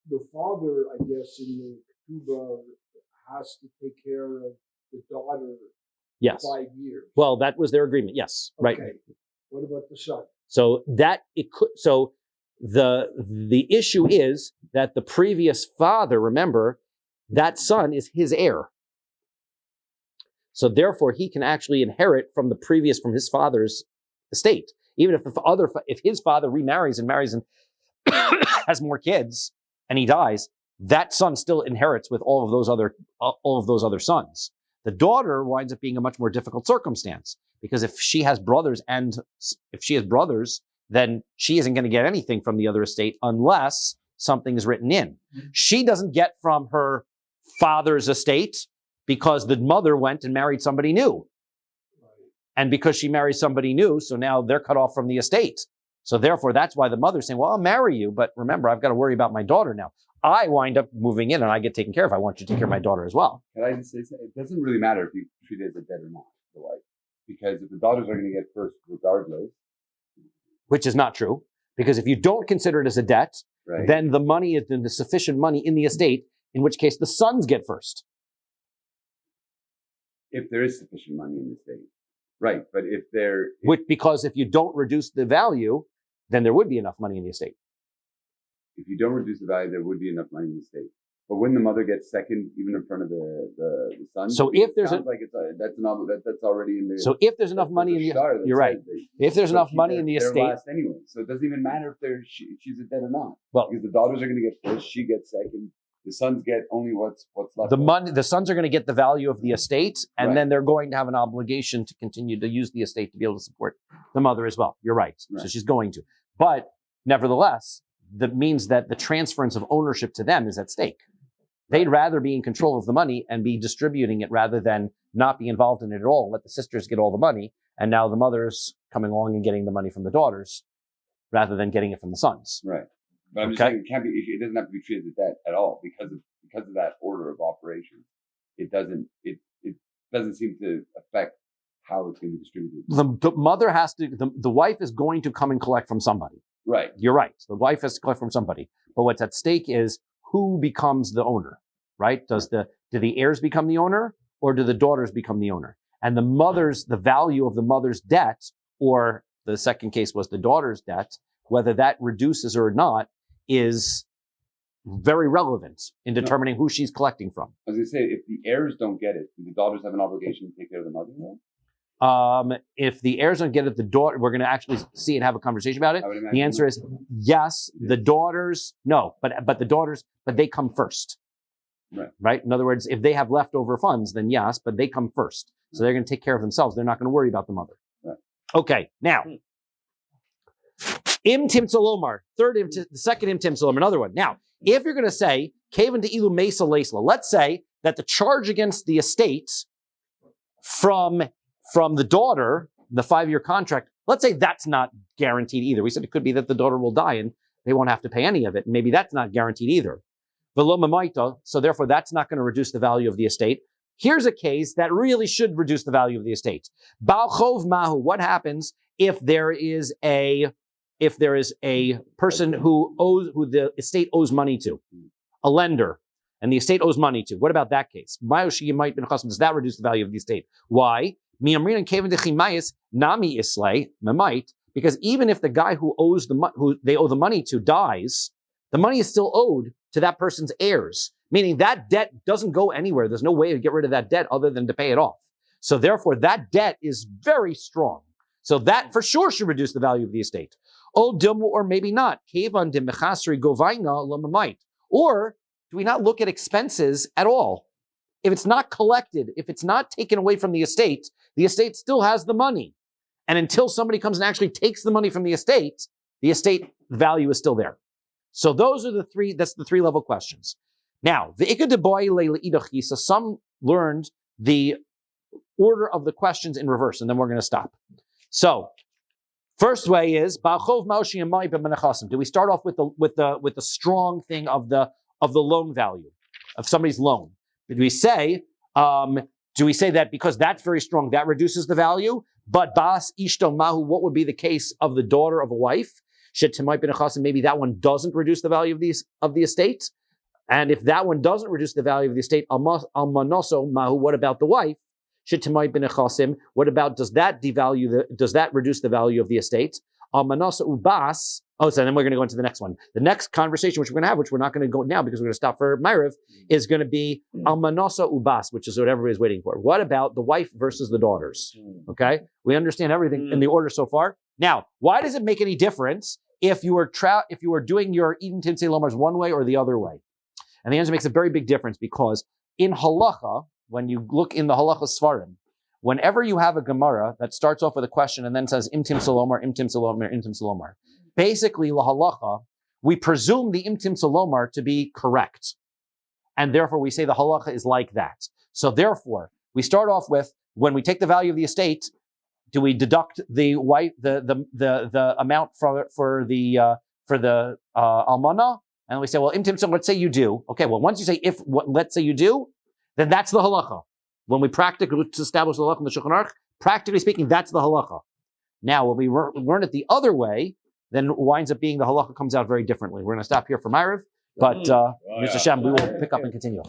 The father, I guess, in the ketubah has to take care of the daughter Yes. 5 years. Well, that was their agreement. Yes. Right. Okay. What about the son? So the issue is that the previous father, remember, that son is his heir. So therefore, he can actually inherit from his father's estate. Even if his father remarries and marries and has more kids and he dies, that son still inherits with all of those other sons. The daughter winds up being a much more difficult circumstance because if she has brothers, then she isn't going to get anything from the other estate unless something is written in. She doesn't get from her father's estate because the mother went and married somebody new. And because she marries somebody new, so now they're cut off from the estate. So therefore, that's why the mother's saying, well, I'll marry you, but remember, I've got to worry about my daughter now. I wind up moving in and I get taken care of. I want you to take care of my daughter as well. Can I just say something? It doesn't really matter if you treat it as a debt or not, the wife. Because if the daughters are going to get first regardless. Which is not true. Because if you don't consider it as a debt, Right. then the money is the sufficient money in the estate, in which case the sons get first. If there is sufficient money in the estate. Right. But Because if you don't reduce the value, then there would be enough money in the estate. if you don't reduce the value, there would be enough money in the estate. But when the mother gets second, even in front of the son, So if there's that's already in the. So if there's enough money in the, you're right. If there's enough money in the estate, last anyway, so it doesn't even matter if she's a debt or not. Well, because the daughters are going to get first, she gets second. The sons get only what's left. the sons are going to get the value of the estate, and Right. then they're going to have an obligation to continue to use the estate to be able to support the mother as well. You're right. So she's going to. But nevertheless, that means that the transference of ownership to them is at stake. They'd rather be in control of the money and be distributing it rather than not be involved in it at all. Let the sisters get all the money, and now the mother's coming along and getting the money from the daughters rather than getting it from the sons. Right. But I'm just saying it doesn't have to be treated as debt at all because of that order of operations. It doesn't seem to affect how it's going to be distributed. The mother has to, the wife is going to come and collect from somebody. Right. You're right. The wife has to collect from somebody. But what's at stake is who becomes the owner, right? Do the heirs become the owner or do the daughters become the owner? And the value of the mother's debt, or the second case was the daughter's debt, whether that reduces or not is very relevant in determining who she's collecting from. I was going to say, if the heirs don't get it, do the daughters have an obligation to take care of the mother? If the heirs don't get it, the daughter, we're going to actually see and have a conversation about it. The answer is yes. The daughters, no, but the daughters, but they come first. Right? In other words, if they have leftover funds, then yes, but they come first. So they're going to take care of themselves. They're not going to worry about the mother. Right. Okay, now, Im Tim Salomar, the second Im Tim Salomar, another one. Now, if you're going to say, Kavan de Ilu Mesa Lesla, let's say that the charge against the estate from the daughter, the 5-year contract, let's say that's not guaranteed either. We said it could be that the daughter will die and they won't have to pay any of it. Maybe that's not guaranteed either. So therefore, that's not going to reduce the value of the estate. Here's a case that really should reduce the value of the estate. Baal Chov Mahu, what happens if there is a person who the estate owes money to, a lender, and the estate owes money to? What about that case? Does that reduce the value of the estate? Why? Because even if the guy who they owe the money to dies, the money is still owed to that person's heirs, meaning that debt doesn't go anywhere. There's no way to get rid of that debt other than to pay it off. So therefore, that debt is very strong. So that for sure should reduce the value of the estate. Or maybe not. Or do we not look at expenses at all? If it's not collected, if it's not taken away from the estate still has the money. And until somebody comes and actually takes the money from the estate value is still there. So those are that's the 3-level questions. Now, so some learned the order of the questions in reverse, and then we're going to stop. So, first way is, do we start off with the strong thing of the loan value, of somebody's loan? Do we say that because that's very strong, that reduces the value? But bas ishto mahu, what would be the case of the daughter of a wife? Maybe that one doesn't reduce the value of the estate. And if that one doesn't reduce the value of the estate, almanoso mahu, what about the wife? What about, does that reduce the value of the estate? Almanoso ubas. Oh, so then we're going to go into the next one. The next conversation which we're going to have, which we're not going to go now because we're going to stop for Ma'ariv, is going to be almanoso ubas, which is what everybody's waiting for. What about the wife versus the daughters? Okay, we understand everything in the order so far. Now, why does it make any difference if you were doing your Eden Timsei Lomars one way or the other way? And the answer makes a very big difference, because in halacha, when you look in the halacha svarim, whenever you have a Gemara that starts off with a question and then says imtim salomar, imtim salomar, imtim salomar, basically la halacha, we presume the imtim salomar to be correct, and therefore we say the halacha is like that. So therefore, we start off with, when we take the value of the estate, do we deduct the amount for the almana? And we say, well, imtim, so let's say you do. Okay, well, once you say let's say you do, then that's the halacha. When we practically establish the halacha in the Shulchan Aruch, practically speaking, that's the halacha. Now, when we learn it the other way, then it winds up being the halacha comes out very differently. We're going to stop here for Ma'ariv, but Mr. Shem, we will pick up and continue.